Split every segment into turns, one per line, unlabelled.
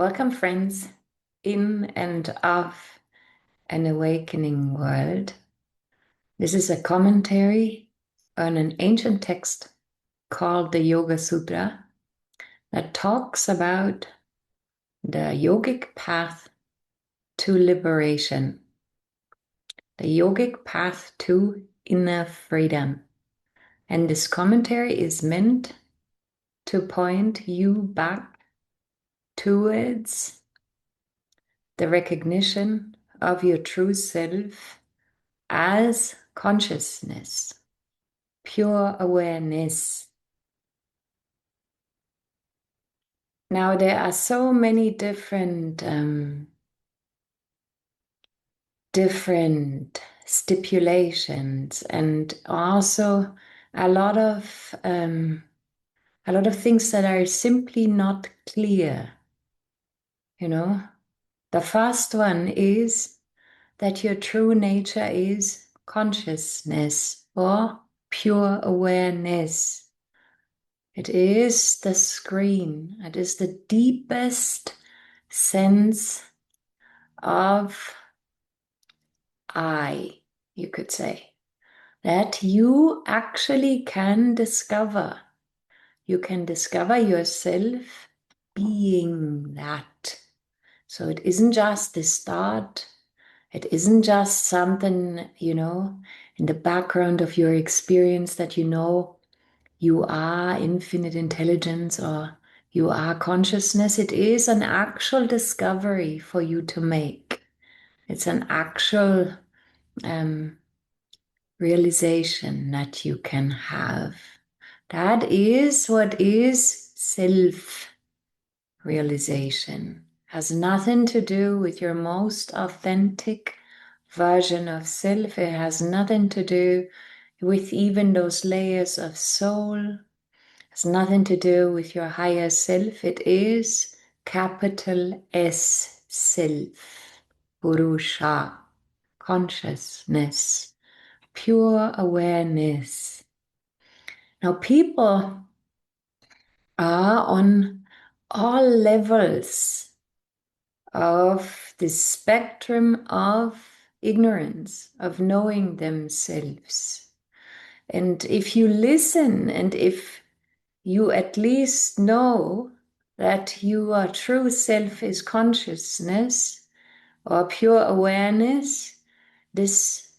Welcome, friends, in and of an awakening world. This is a commentary on an ancient text called the Yogasutra that talks about the yogic path to liberation, the yogic path to inner freedom. And this commentary is meant to point you back towards the recognition of your true self as consciousness, pure awareness. Now, there are so many different stipulations, and also a lot of things that are simply not clear. The first one is that your true nature is consciousness or pure awareness. It is the screen. It is the deepest sense of I, you could say, that you actually can discover. You can discover yourself being that. So it isn't just this thought. It isn't just something, in the background of your experience that you are infinite intelligence or you are consciousness. It is an actual discovery for you to make. It's an actual realization that you can have. That is what is self-realization. Has nothing to do with your most authentic version of self. It has nothing to do with even those layers of soul. It has nothing to do with your higher self. It is capital S self, Purusha, consciousness, pure awareness. Now, people are on all levels of the spectrum of ignorance, of knowing themselves. And if you listen and if you at least know that your true self is consciousness or pure awareness, this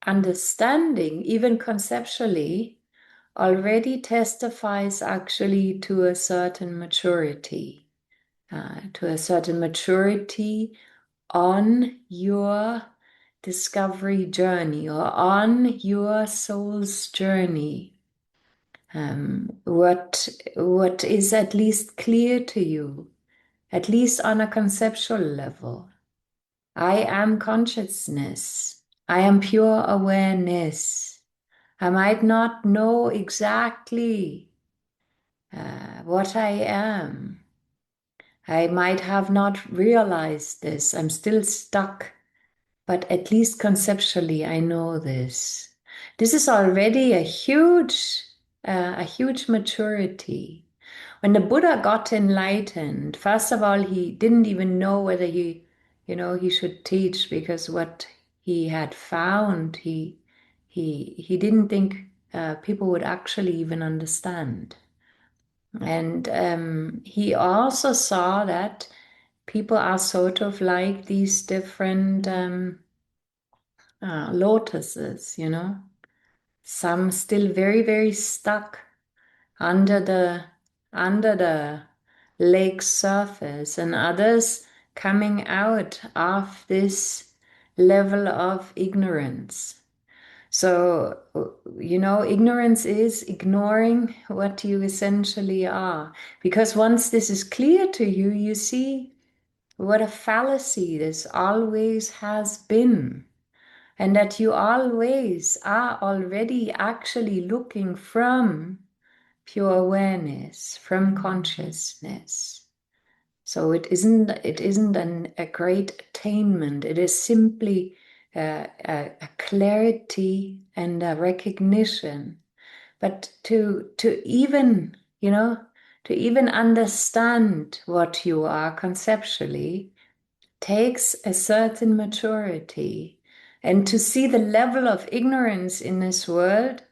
understanding, even conceptually, already testifies actually to a certain maturity. On your discovery journey or on your soul's journey. What is at least clear to you, at least on a conceptual level. I am consciousness. I am pure awareness. I might not know exactly what I am. I might have not realized this. I'm still stuck, but at least conceptually, I know this. This is already a huge maturity. When the Buddha got enlightened, first of all, he didn't even know whether he should teach, because what he had found, he didn't think people would actually even understand. And he also saw that people are sort of like these different lotuses, some still very, very stuck under the lake's surface, and others coming out of this level of ignorance. So, ignorance is ignoring what you essentially are. Because once this is clear to you, you see what a fallacy this always has been. And that you always are already actually looking from pure awareness, from consciousness. So it isn't a great attainment. It is simply a clarity and a recognition. But to even, to even understand what you are conceptually takes a certain maturity. And to see the level of ignorance in this world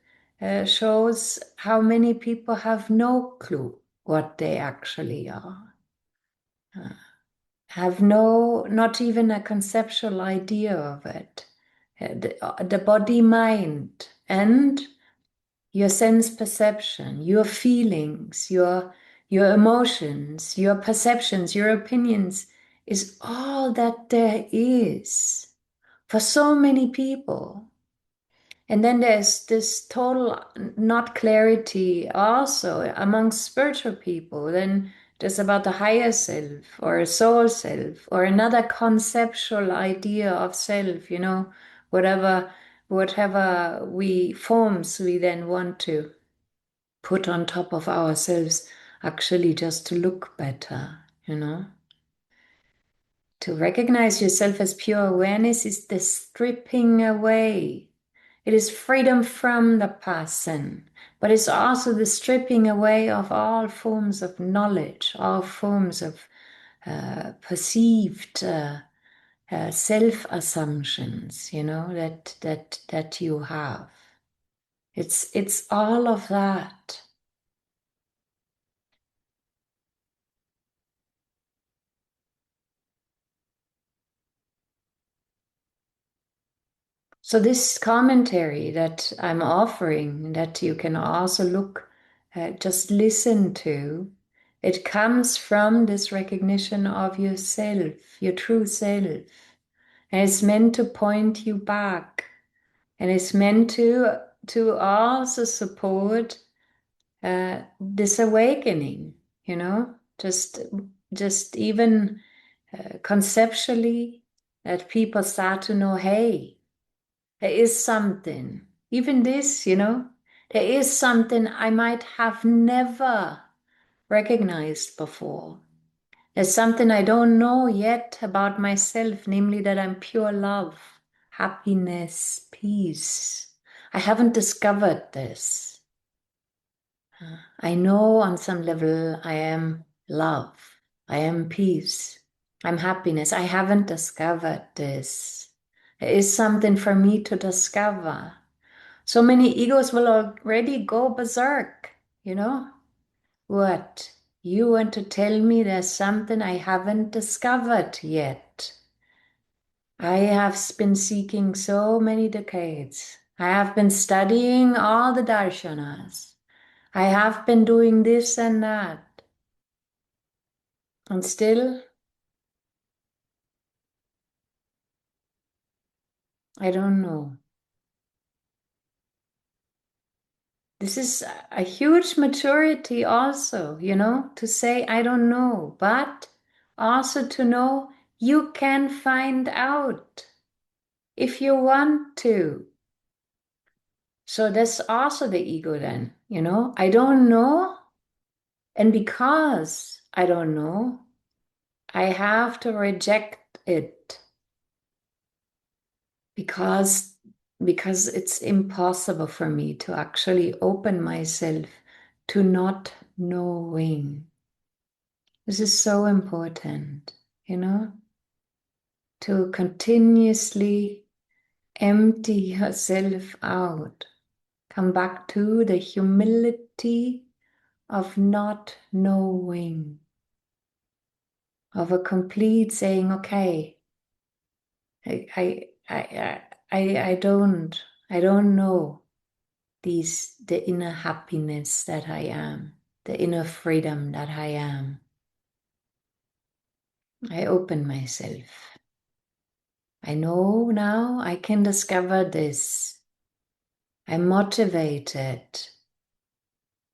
shows how many people have no clue what they actually are. Have not even a conceptual idea of it. The body mind and your sense perception, your feelings, your emotions, your perceptions, your opinions is all that there is for so many people. And then there's this total not clarity also amongst spiritual people. Then there's about the higher self or a soul self or another conceptual idea of self, whatever we forms we then want to put on top of ourselves, actually just to look better. To recognize yourself as pure awareness is the stripping away. It is freedom from the person, but it's also the stripping away of all forms of knowledge, all forms of perceived self-assumptions, that you have. It's all of that. So this commentary that I'm offering, that you can also just listen to, it comes from this recognition of yourself, your true self. And it's meant to point you back. And it's meant to also support this awakening, just even conceptually, that people start to know, hey, there is something, even this, there is something I might have never recognized before. There's something I don't know yet about myself, namely that I'm pure love, happiness, peace. I haven't discovered this. I know on some level I am love, I am peace, I'm happiness. I haven't discovered this. There is something for me to discover. So many egos will already go berserk. What? You want to tell me there's something I haven't discovered yet? I have been seeking so many decades. I have been studying all the darshanas. I have been doing this and that. And still, I don't know. This is a huge maturity also, to say, I don't know, but also to know you can find out if you want to. So that's also the ego then, I don't know. And because I don't know, I have to reject it because it's impossible for me to actually open myself to not knowing. This is so important, to continuously empty yourself out. Come back to the humility of not knowing, of a complete saying, okay, I don't know the inner happiness that I am, the inner freedom that I am. I open myself. I know now I can discover this. I'm motivated.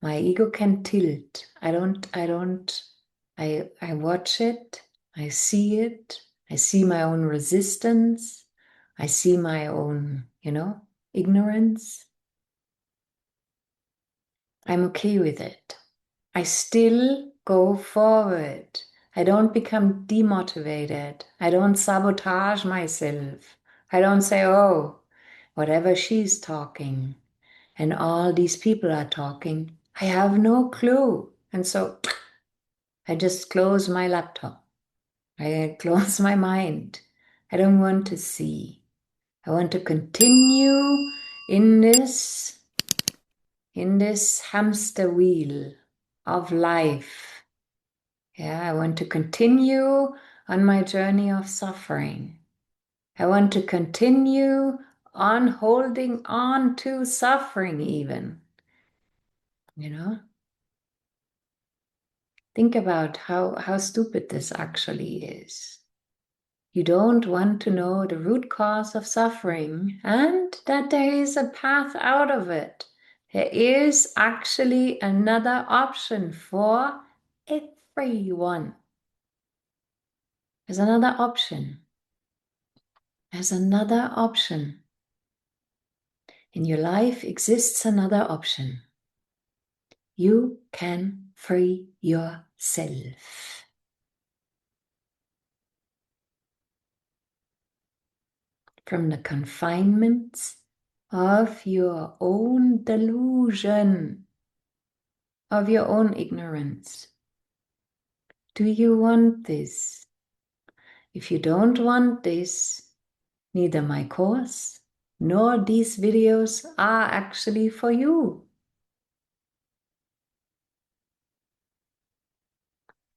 My ego can tilt. I watch it. I see it. I see my own resistance. I see my own, ignorance. I'm okay with it. I still go forward. I don't become demotivated. I don't sabotage myself. I don't say, oh, whatever she's talking and all these people are talking, I have no clue. And so I just close my laptop. I close my mind. I don't want to see. I want to continue in this hamster wheel of life. Yeah, I want to continue on my journey of suffering. I want to continue on holding on to suffering even. Think about how stupid this actually is. You don't want to know the root cause of suffering and that there is a path out of it. There is actually another option for everyone. There's another option. There's another option. In your life exists another option. You can free yourself from the confinements of your own delusion, of your own ignorance. Do you want this? If you don't want this, neither my course nor these videos are actually for you.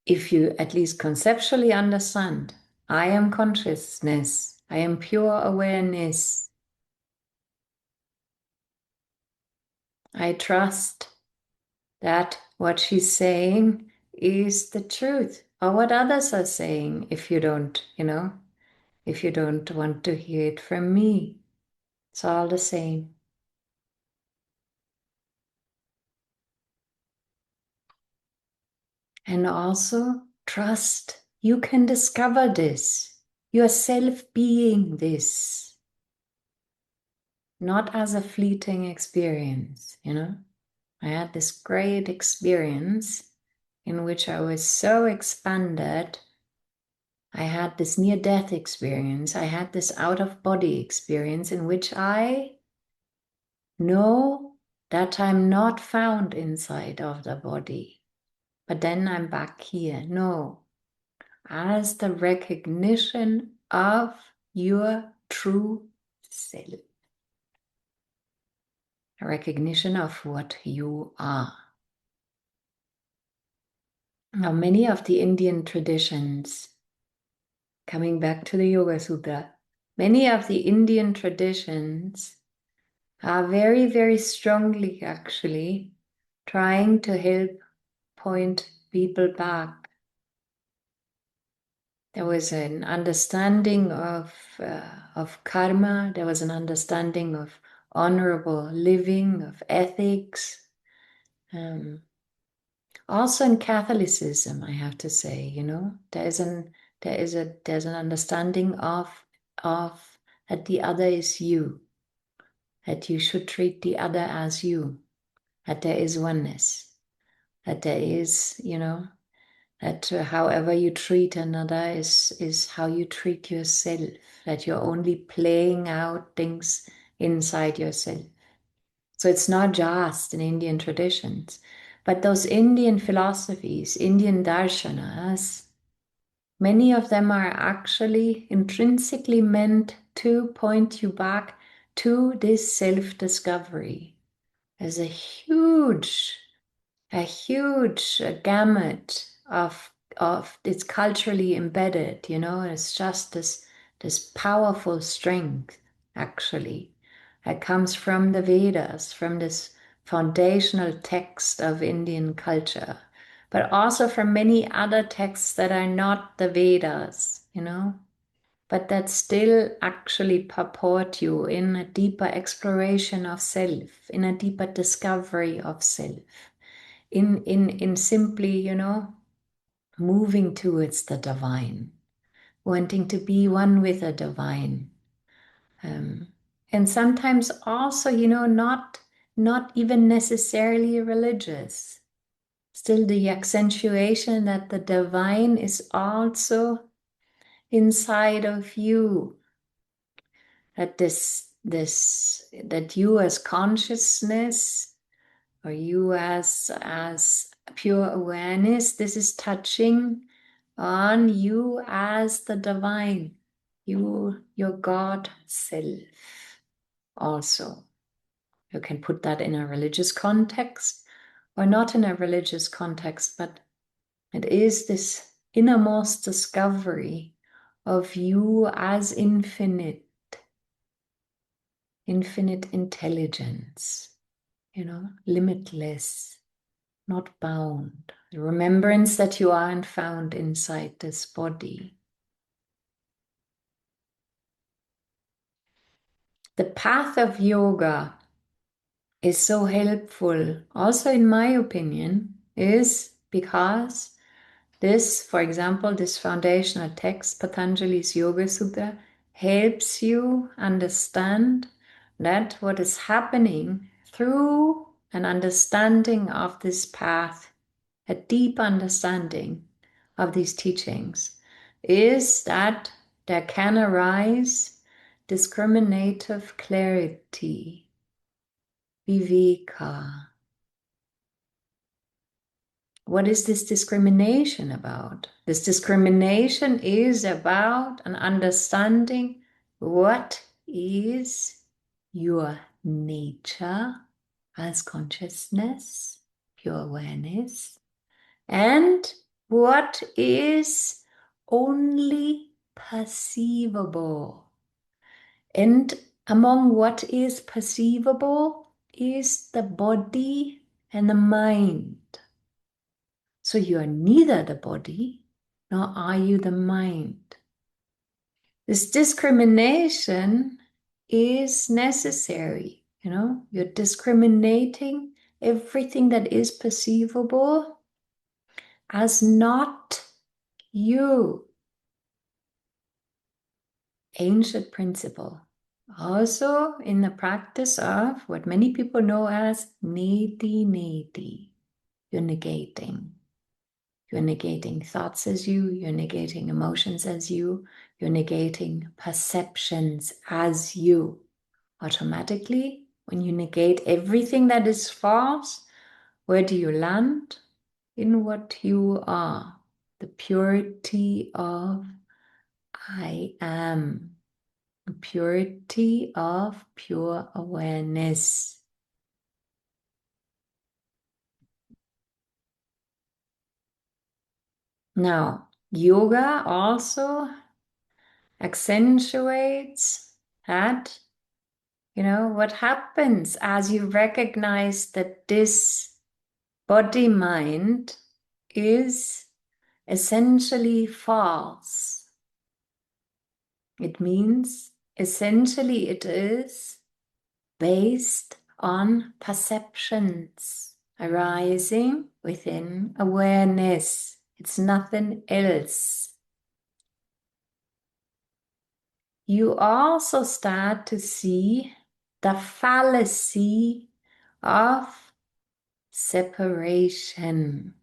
If you at least conceptually understand, I am consciousness, I am pure awareness, I trust that what she's saying is the truth, or what others are saying. If you don't, if you don't want to hear it from me, it's all the same. And also trust you can discover this, yourself being this, not as a fleeting experience. I had this great experience in which I was so expanded. I had this near-death experience. I had this out-of-body experience in which I know that I'm not found inside of the body. But then I'm back here. No, as the recognition of your true self. A recognition of what you are. Now, many of the Indian traditions, coming back to the Yogasutra, many of the Indian traditions are very, very strongly actually trying to help point people back. There was an understanding of karma. There was an understanding of honorable living, of ethics. Also in Catholicism, I have to say, there's an understanding of that the other is you, that you should treat the other as you, that there is oneness, that there is, that however you treat another is how you treat yourself, that you're only playing out things inside yourself. So it's not just in Indian traditions, but those Indian philosophies, Indian darshanas, many of them are actually intrinsically meant to point you back to this self-discovery as a huge gamut of it's culturally embedded, it's just this powerful strength actually that comes from the Vedas, from this foundational text of Indian culture, but also from many other texts that are not the Vedas, but that still actually purport you in a deeper exploration of self, in a deeper discovery of self. In simply, moving towards the divine, wanting to be one with the divine. And sometimes also, not even necessarily religious. Still the accentuation that the divine is also inside of you. That that you as consciousness, or you as pure awareness. This is touching on you as the divine, your God self also. You can put that in a religious context or not in a religious context, but it is this innermost discovery of you as infinite intelligence, limitless, not bound. The remembrance that you aren't found inside this body. The path of yoga is so helpful, also in my opinion, is because this, for example, this foundational text, Patanjali's Yogasutra, helps you understand that what is happening through an understanding of this path, a deep understanding of these teachings, is that there can arise discriminative clarity, viveka. What is this discrimination about? This discrimination is about an understanding what is your nature as consciousness, pure awareness, and what is only perceivable. And among what is perceivable is the body and the mind. So you are neither the body nor are you the mind. This discrimination is necessary. You're discriminating everything that is perceivable as not you. Ancient principle. Also in the practice of what many people know as neti. You're negating. You're negating thoughts as you, you're negating emotions as you, you're negating perceptions as you. Automatically, when you negate everything that is false, where do you land? In what you are, the purity of I am, the purity of pure awareness. Now, yoga also accentuates that, what happens as you recognize that this body mind is essentially false. It means essentially it is based on perceptions arising within awareness. It's nothing else. You also start to see the fallacy of separation.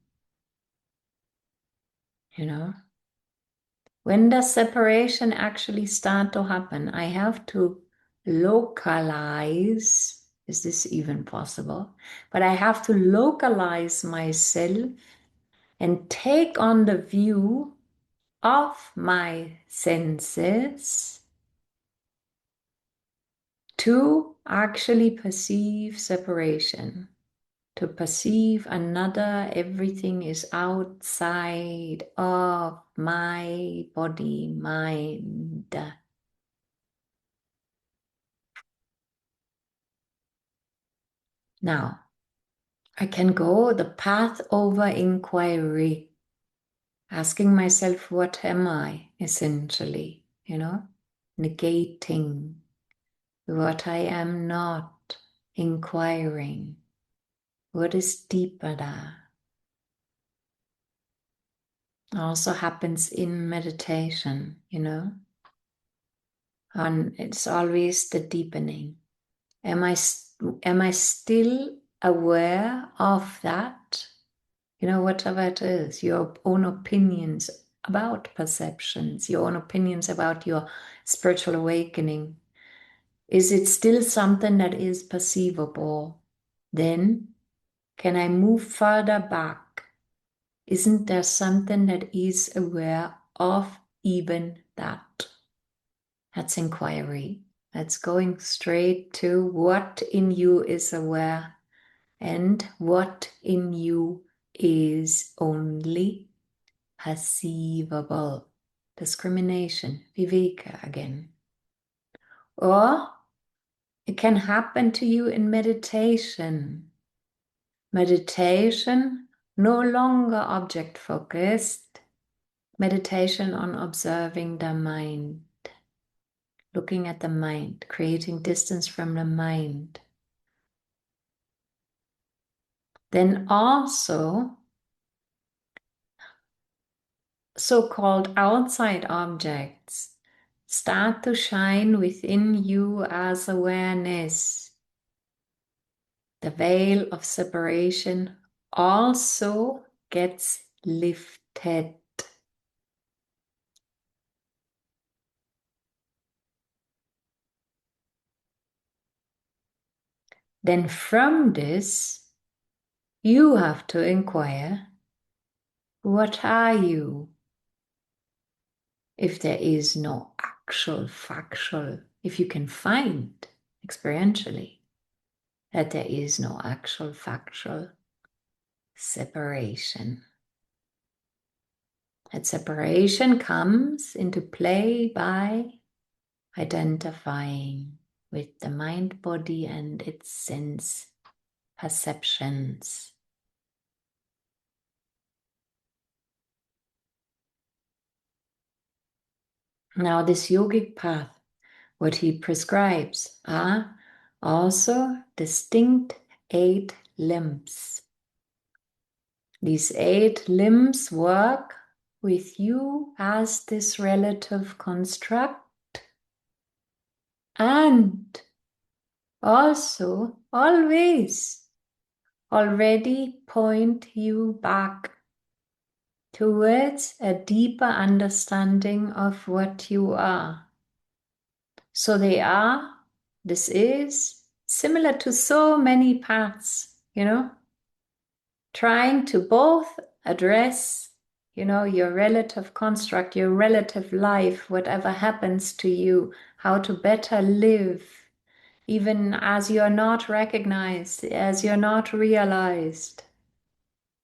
When does separation actually start to happen? I have to localize. Is this even possible? But I have to localize myself and take on the view of my senses to actually perceive separation, to perceive another, everything is outside of my body, mind. Now, I can go the path over inquiry, asking myself, what am I essentially, negating what I am not, inquiring. What is deepened? Also happens in meditation, and it's always the deepening. Am I still aware of that? Whatever it is, your own opinions about perceptions, your own opinions about your spiritual awakening. Is it still something that is perceivable? Then can I move further back Isn't there something that is aware of even that? That's inquiry. That's going straight to what in you is aware and what in you is only perceivable. Discrimination, viveka again. Or it can happen to you in meditation. Meditation, no longer object focused. Meditation on observing the mind, looking at the mind, creating distance from the mind. Then also so-called outside objects start to shine within you as awareness. The veil of separation also gets lifted. Then from this, you have to inquire, what are you? If there is no actual factual, if you can find experientially that there is no actual factual separation. That separation comes into play by identifying with the mind, body, and its sense perceptions. Now, this yogic path, what he prescribes are also distinct 8 limbs. These 8 limbs work with you as this relative construct and also always already point you back towards a deeper understanding of what you are. So this is similar to so many paths, trying to both address, your relative construct, your relative life, whatever happens to you, how to better live, even as you're not recognized, as you're not realized,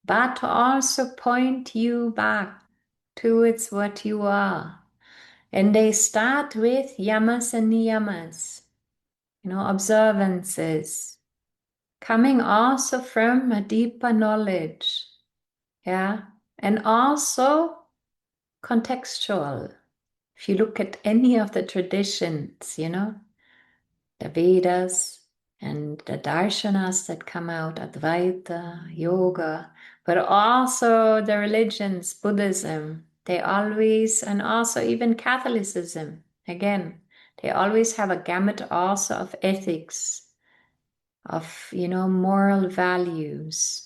but to also point you back towards what you are. And they start with yamas and niyamas, observances, coming also from a deeper knowledge, and also contextual. If you look at any of the traditions, the Vedas and the darshanas that come out, Advaita, Yoga, but also the religions, Buddhism, they always, and also even Catholicism, again, they always have a gamut also of ethics, of, moral values.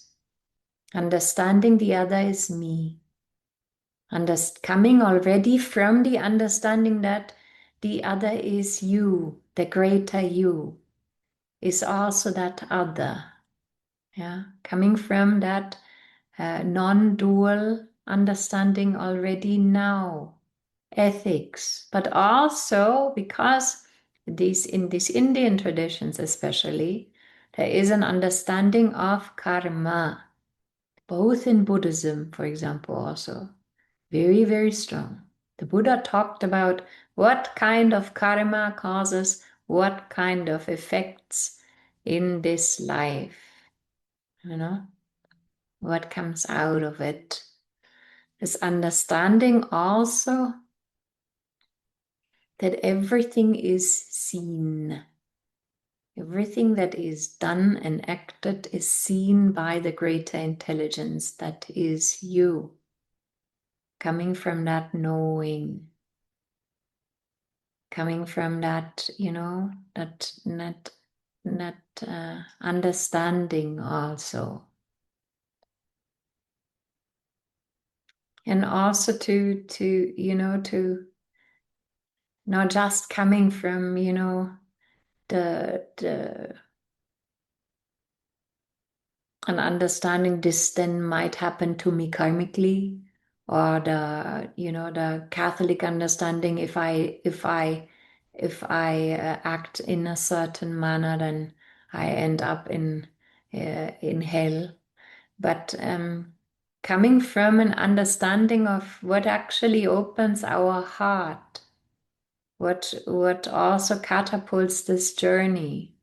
Understanding the other is me. Coming already from the understanding that the other is you, the greater you is also that other. Coming from that non-dual understanding already now, ethics, but also because in these Indian traditions especially, there is an understanding of karma, both in Buddhism, for example, also very, very strong. The Buddha talked about what kind of karma causes what kind of effects in this life, what comes out of it. This understanding also that everything is seen. Everything that is done and acted is seen by the greater intelligence that is you, coming from that knowing, coming from that, that understanding also. And also to not just coming from, the an understanding this then might happen to me karmically, or the Catholic understanding, if I act in a certain manner, then I end up in hell. But coming from an understanding of what actually opens our heart, what also catapults this journey,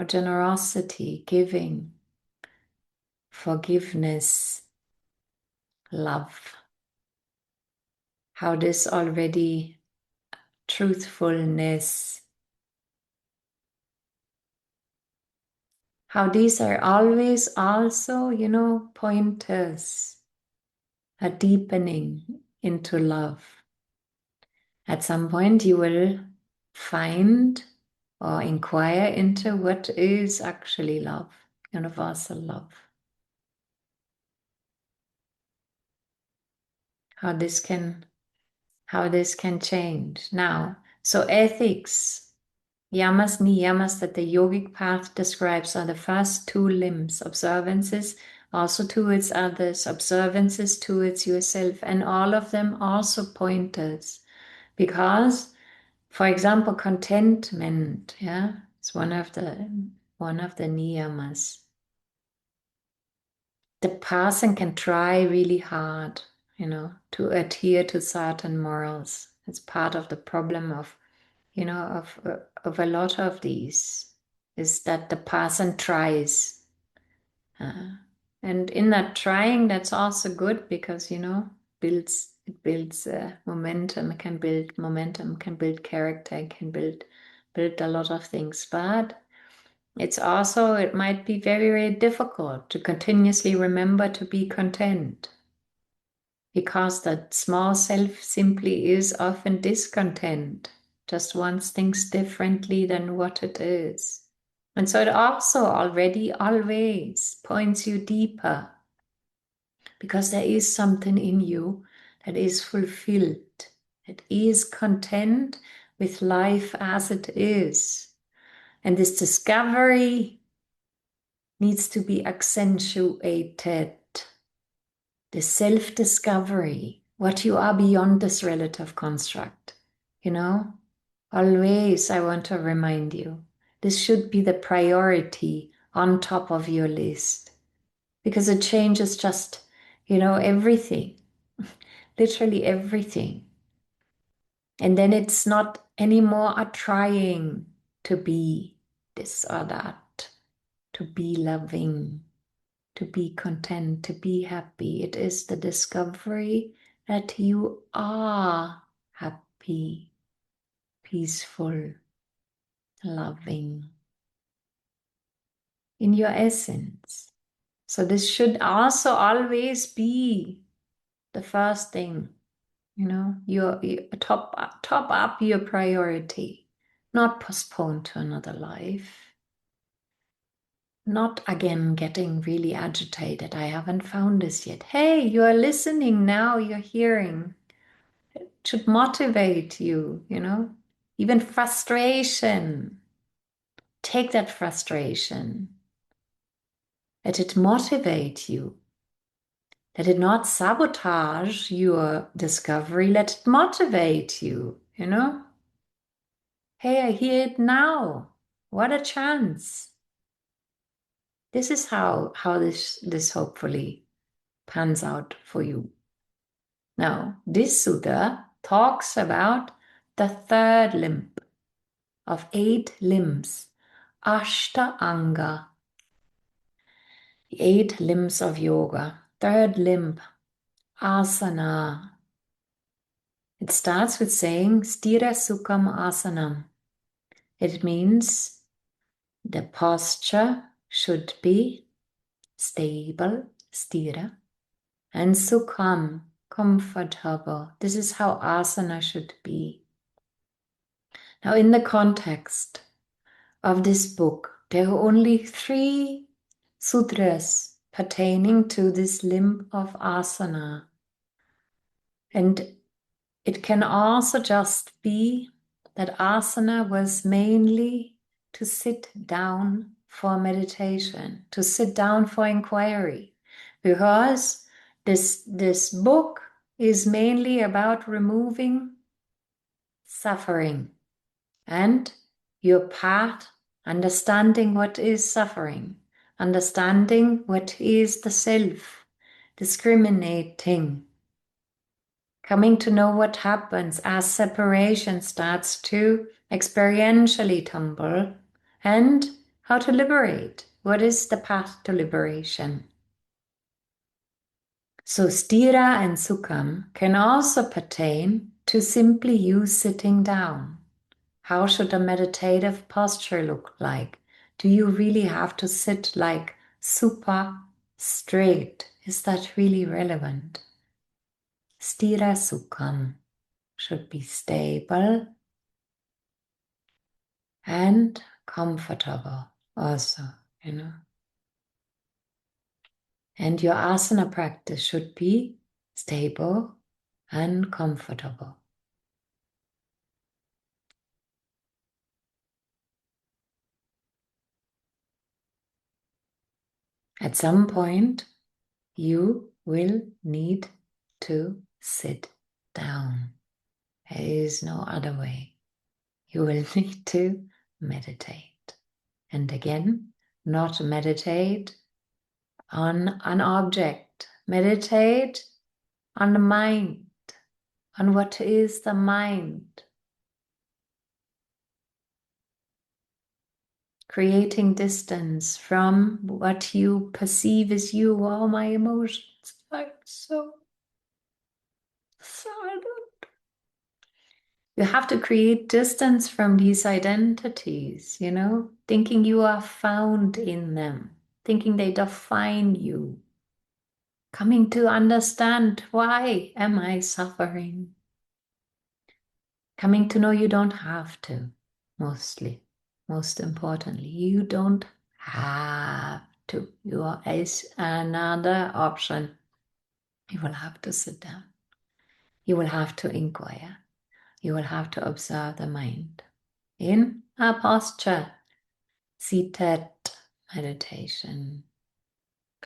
generosity, giving, forgiveness, love. How this already, truthfulness, how these are always also, pointers, a deepening into love. At some point, you will find or inquire into what is actually love, universal love. How this can change. Now, so ethics, yamas, niyamas that the yogic path describes are the first two limbs, observances also towards others, observances towards yourself, and all of them also pointers. Because, for example, contentment, it's one of the niyamas. The person can try really hard, to adhere to certain morals. It's part of the problem of a lot of these, is that the person tries. And in that trying, that's also good because, it builds momentum. It can build momentum, can build character, it can build a lot of things. But it might be very, very difficult to continuously remember to be content, because that small self simply is often discontent, just wants things differently than what it is. And so it also already always points you deeper, because there is something in you that is fulfilled, that is content with life as it is. And this discovery needs to be accentuated. The self-discovery, what you are beyond this relative construct. Always I want to remind you, this should be the priority on top of your list, because it changes just, everything, literally everything. And then it's not anymore a trying to be this or that, to be loving, to be content, to be happy. It is the discovery that you are happy, peaceful, loving in your essence. So this should also always be the first thing, your top up your priority, not postpone to another life. Not again getting really agitated. I haven't found this yet. Hey, you are listening now, you're hearing. It should motivate you, Even frustration. Take that frustration. Let it motivate you. Let it not sabotage your discovery. Let it motivate you, Hey, I hear it now. What a chance. This is how this hopefully pans out for you. Now, this sutta talks about the third limb of 8 limbs, Ashta Anga, the 8 limbs of yoga. Third limb, Asana. It starts with saying Stira Sukham Asanam. It means the posture should be stable, stira, and sukham, comfortable. This is how asana should be. Now, in the context of this book, there are only 3 sutras pertaining to this limb of asana. And it can also just be that asana was mainly to sit down for meditation, to sit down for inquiry, because this book is mainly about removing suffering and your path, understanding what is suffering, understanding what is the self, discriminating, coming to know what happens as separation starts to experientially tumble, and how to liberate. What is the path to liberation? So stira and sukham can also pertain to simply you sitting down. How should a meditative posture look like? Do you really have to sit like super straight? Is that really relevant? Stira sukham should be stable and comfortable also, you know. And your asana practice should be stable and comfortable. At some point, you will need to sit down. There is no other way. You will need to meditate. And again, not meditate on an object. Meditate on the mind, on what is the mind. Creating distance from what you perceive as you. All my emotions are so silent. You have to create distance from these identities, you know, thinking you are found in them, thinking they define you. Coming to understand, why am I suffering? Coming to know you don't have to, most importantly, you don't have to. Is another option. You will have to sit down. You will have to inquire. You will have to observe the mind in a posture, seated meditation,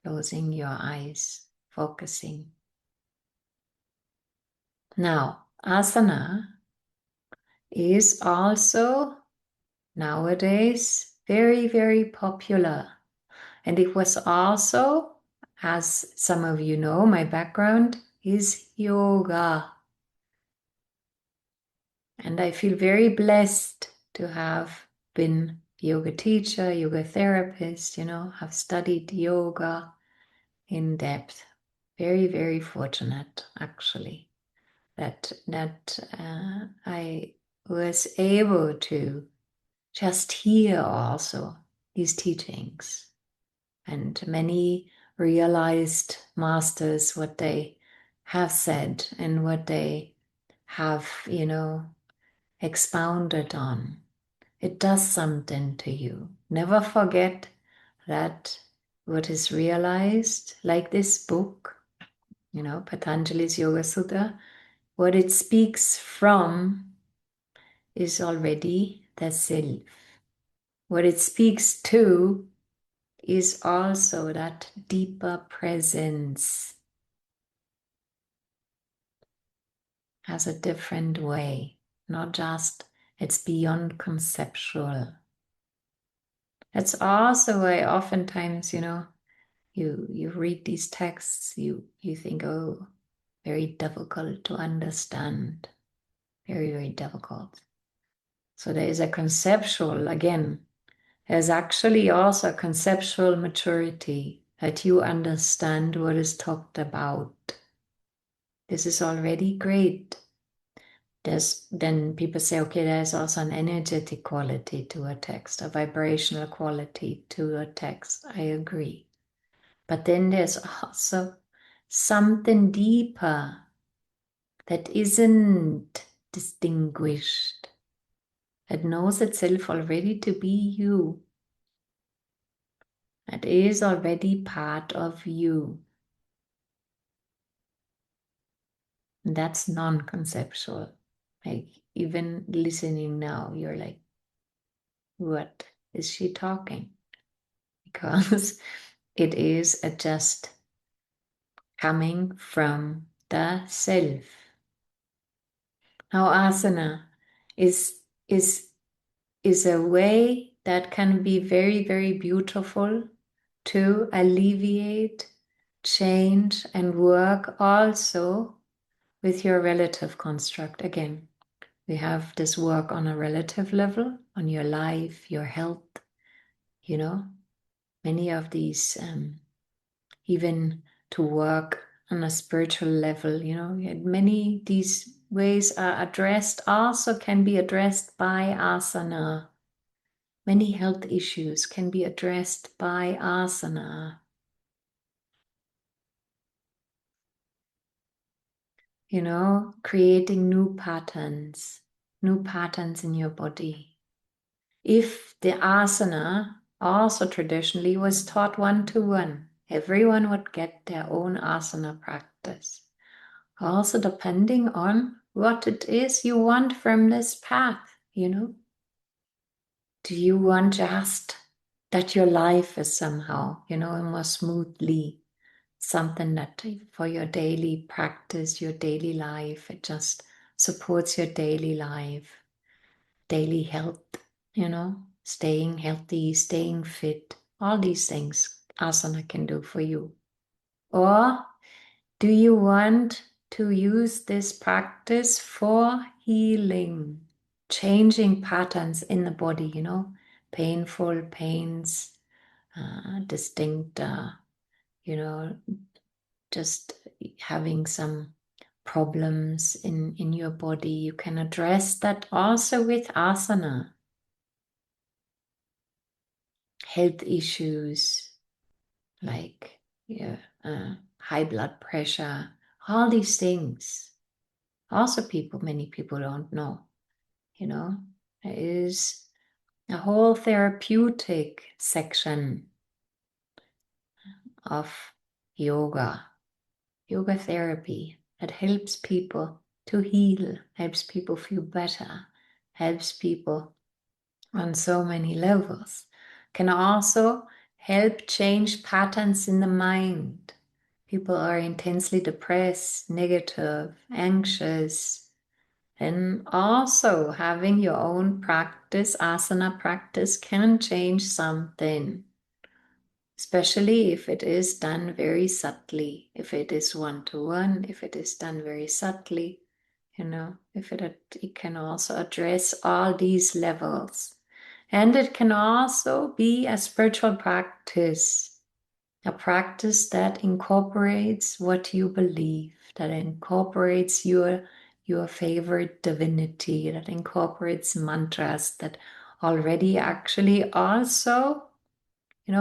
closing your eyes, focusing. Now, asana is also nowadays very, very popular. And it was also, as some of you know, my background is yoga. And I feel very blessed to have been yoga teacher, yoga therapist, you know, have studied yoga in depth. Very, very fortunate, actually, that I was able to just hear also these teachings. And many realized masters what they have said and what they have, you know, expounded on. It does something to you. Never forget that what is realized, like this book, you know, Patanjali's Yogasutra, what it speaks from is already the self. What it speaks to is also that deeper presence, has a different way, not just it's beyond conceptual. That's also why oftentimes, you know, you read these texts, you think, oh, very difficult to understand, very, very difficult. So there is a conceptual, again, there's actually also a conceptual maturity that you understand what is talked about. This is already great. Then people say, okay, there's also an energetic quality to a text, a vibrational quality to a text. I agree. But then there's also something deeper that isn't distinguished, that knows itself already to be you, that is already part of you. And that's non-conceptual. Like even listening now, you're like, what is she talking? because it is a just coming from the self. Now, asana is is is a way that can be very, very beautiful to alleviate, change, and work also with your relative construct. Again, we have this work on a relative level, on your life, your health, many of these, even to work on a spiritual level, many these ways are addressed, also can be addressed by asana. Many health issues can be addressed by asana. Creating new patterns in your body. If the asana also traditionally was taught one-to-one, everyone would get their own asana practice. Also depending on what it is you want from this path, Do you want just that your life is somehow, more smoothly, something that for your daily practice, your daily life, it just supports your daily life, daily health, staying healthy, staying fit, all these things asana can do for you. Or do you want to use this practice for healing, changing patterns in the body, painful pains, distinct, just having some problems in your body? You can address that also with asana. Health issues like high blood pressure, all these things. Also, many people don't know. There is a whole therapeutic section of yoga therapy that helps people to heal, helps people feel better, helps people on so many levels. Can also help change patterns in the mind. People are intensely depressed, negative, anxious. And also having your own practice, asana practice, can change something. Especially if it is done very subtly, if it is one-to-one, if it is done very subtly, if it can also address all these levels. And it can also be a spiritual practice, a practice that incorporates what you believe, that incorporates your favorite divinity, that incorporates mantras that already actually also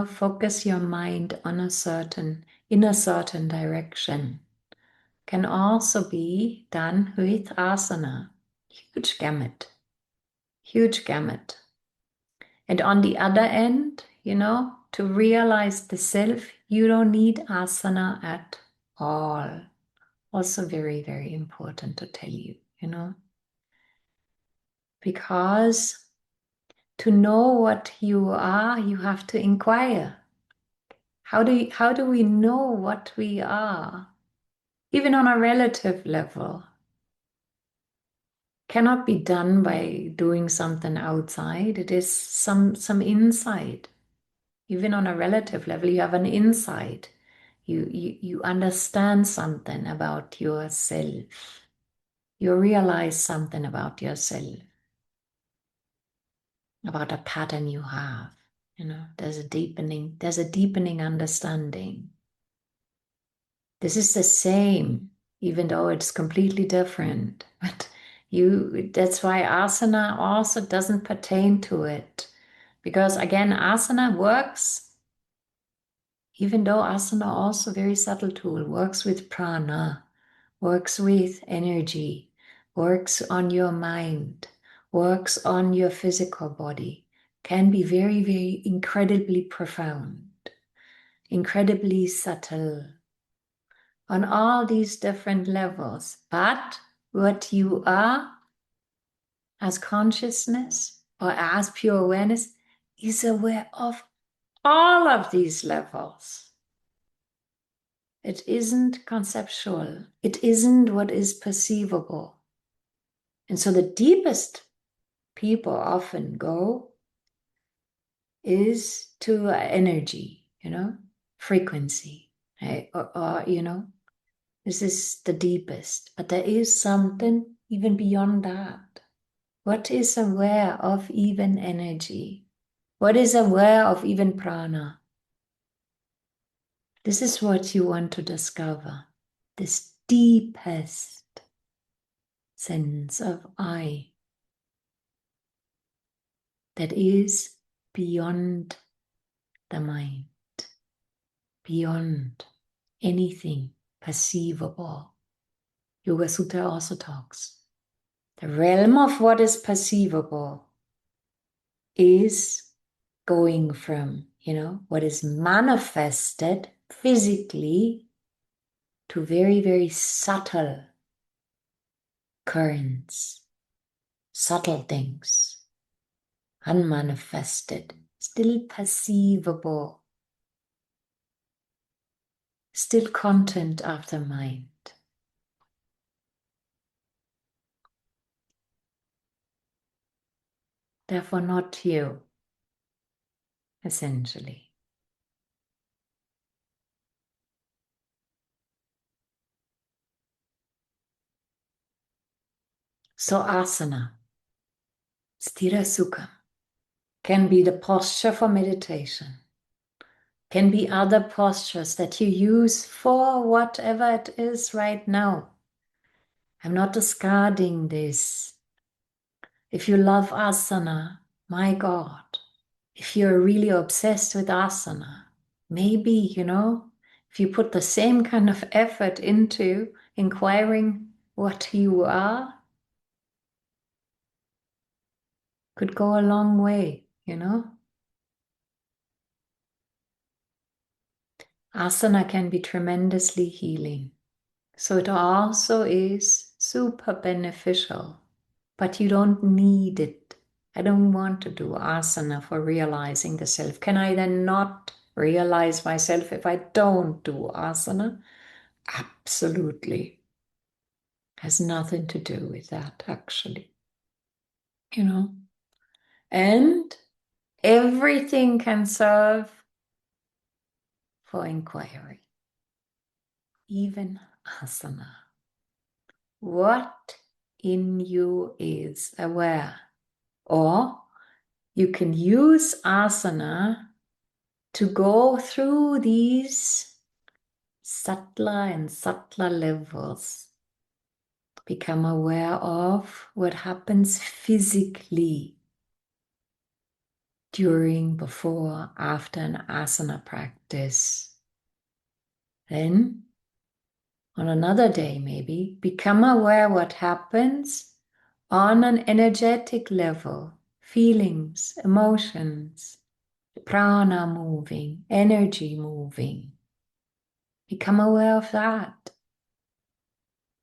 focus your mind in a certain direction. Can also be done with asana. Huge gamut. And on the other end, to realize the self, you don't need asana at all. Also very, very important to tell you, because to know what you are, you have to inquire. How do we know what we are? Even on a relative level. Cannot be done by doing something outside. It is some insight. Even on a relative level, you have an insight. You understand something about yourself. You realize something about yourself, about a pattern you have. There's a deepening understanding. This is the same, even though it's completely different. But that's why asana also doesn't pertain to it. Because again, asana works, even though asana also very subtle tool, works with prana, works with energy, works on your mind, works on your physical body, can be very, very incredibly profound, incredibly subtle, on all these different levels. But what you are as consciousness or as pure awareness is aware of all of these levels. It isn't conceptual. It isn't what is perceivable. And so the deepest people often go is to energy, frequency, right? Or, this is the deepest. But there is something even beyond that. What is aware of even energy? What is aware of even prana? This is what you want to discover. This deepest sense of I that is beyond the mind, beyond anything perceivable. Yogasutra also talks. The realm of what is perceivable is going from, what is manifested physically to very, very subtle currents, subtle things, unmanifested, still perceivable, still content of the mind. Therefore, not you, essentially. So asana, sthira sukha, can be the posture for meditation, can be other postures that you use for whatever it is right now. I'm not discarding this. If you love asana, my God, if you're really obsessed with asana, maybe, if you put the same kind of effort into inquiring what you are, could go a long way, Asana can be tremendously healing. So it also is super beneficial, but you don't need it. I don't want to do asana for realizing the self. Can I then not realize myself if I don't do asana? Absolutely. Has nothing to do with that, actually. And everything can serve for inquiry, even asana. What in you is aware? Or you can use asana to go through these subtler and subtler levels. Become aware of what happens physically during, before, after an asana practice. Then, on another day maybe, become aware what happens on an energetic level, feelings, emotions, prana moving, energy moving. Become aware of that.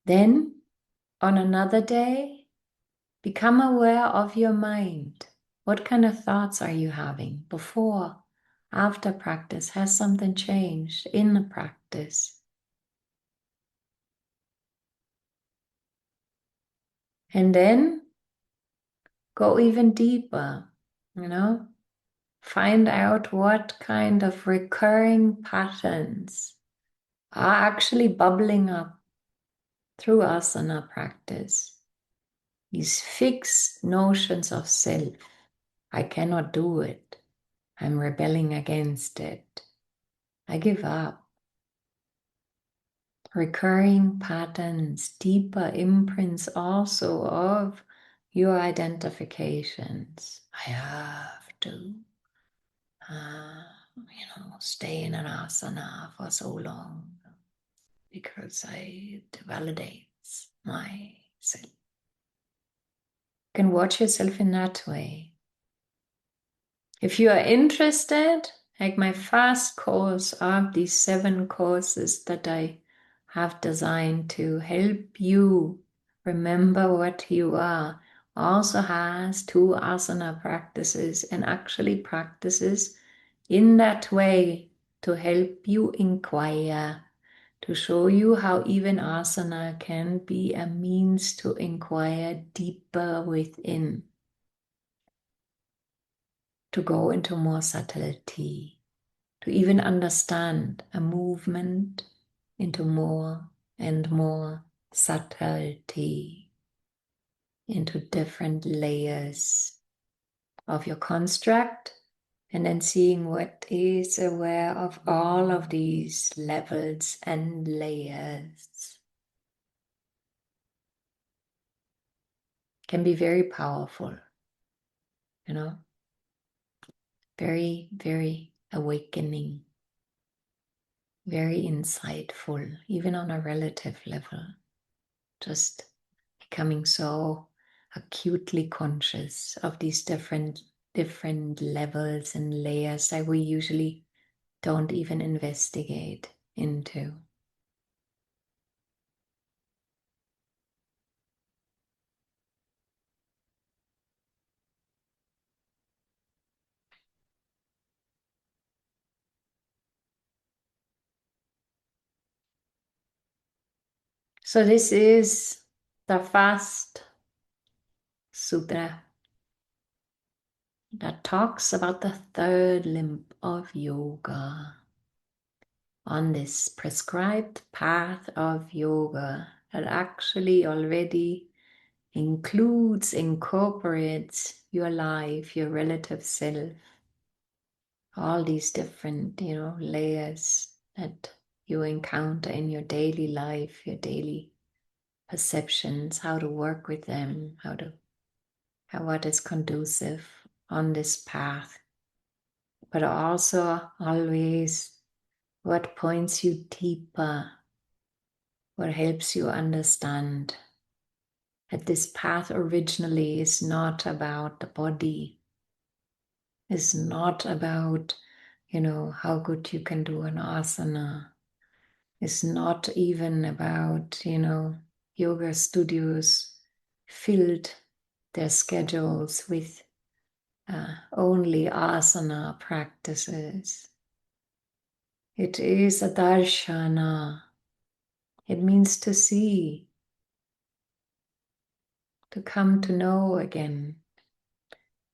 Then, on another day, become aware of your mind. What kind of thoughts are you having before, after practice? Has something changed in the practice? And then go even deeper, find out what kind of recurring patterns are actually bubbling up through asana practice. These fixed notions of self. I cannot do it. I'm rebelling against it. I give up. Recurring patterns, deeper imprints also of your identifications. I have to, stay in an asana for so long because it validates myself. You can watch yourself in that way. If you are interested, like my first course of these 7 courses that I have designed to help you remember what you are, also has 2 asana practices and actually practices in that way to help you inquire, to show you how even asana can be a means to inquire deeper within, to go into more subtlety, to even understand a movement into more and more subtlety, into different layers of your construct, and then seeing what is aware of all of these levels and layers. Can be very powerful, you know, very, very awakening, very insightful, even on a relative level. Just becoming so acutely conscious of these different levels and layers that we usually don't even investigate into. So this is the first sutra that talks about the third limb of yoga, on this prescribed path of yoga that actually already includes, incorporates your life, your relative self, all these different, layers that you encounter in your daily life, your daily perceptions, how to work with them, what is conducive on this path, but also always what points you deeper, what helps you understand that this path originally is not about the body, is not about, how good you can do an asana. It's not even about, yoga studios filled their schedules with only asana practices. It is a darshana. It means to see, to come to know again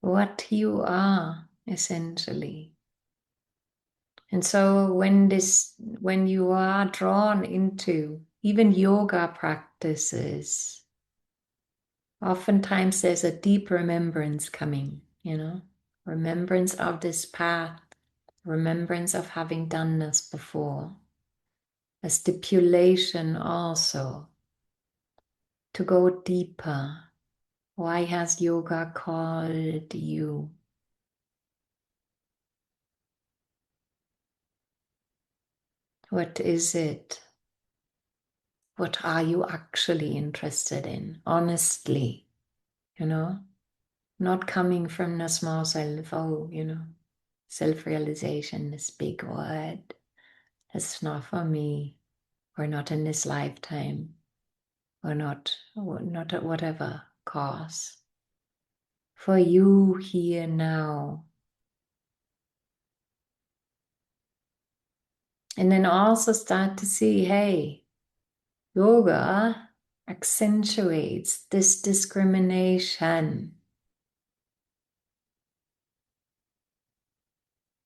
what you are essentially. And so when you are drawn into even yoga practices, oftentimes there's a deep remembrance coming, remembrance of this path, remembrance of having done this before, a stipulation also to go deeper. Why has yoga called you? What is it? What are you actually interested in? Honestly, not coming from the small self, self-realization, this big word. It's not for me, or not in this lifetime, or not at whatever cost. For you here now. And then also start to see, hey, yoga accentuates this discrimination.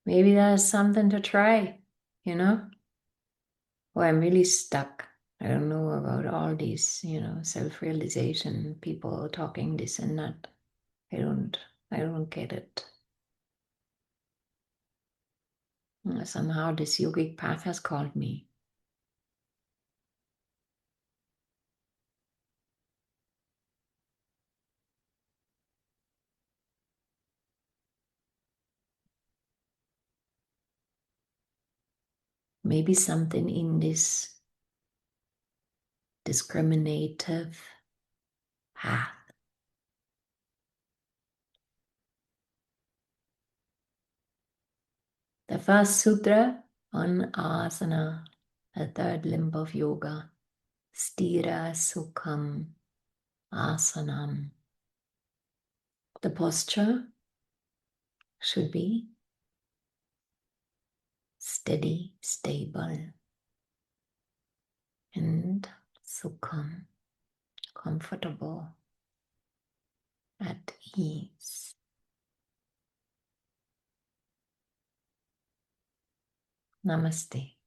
Maybe that's something to try, Or I'm really stuck. I don't know about all these, self-realization, people talking this and that. I don't get it. Somehow this yogic path has called me. Maybe something in this discriminative path. The first sutra on asana, the third limb of yoga, stira sukham asanam. The posture should be steady, stable, and sukham, comfortable, at ease. Namaste.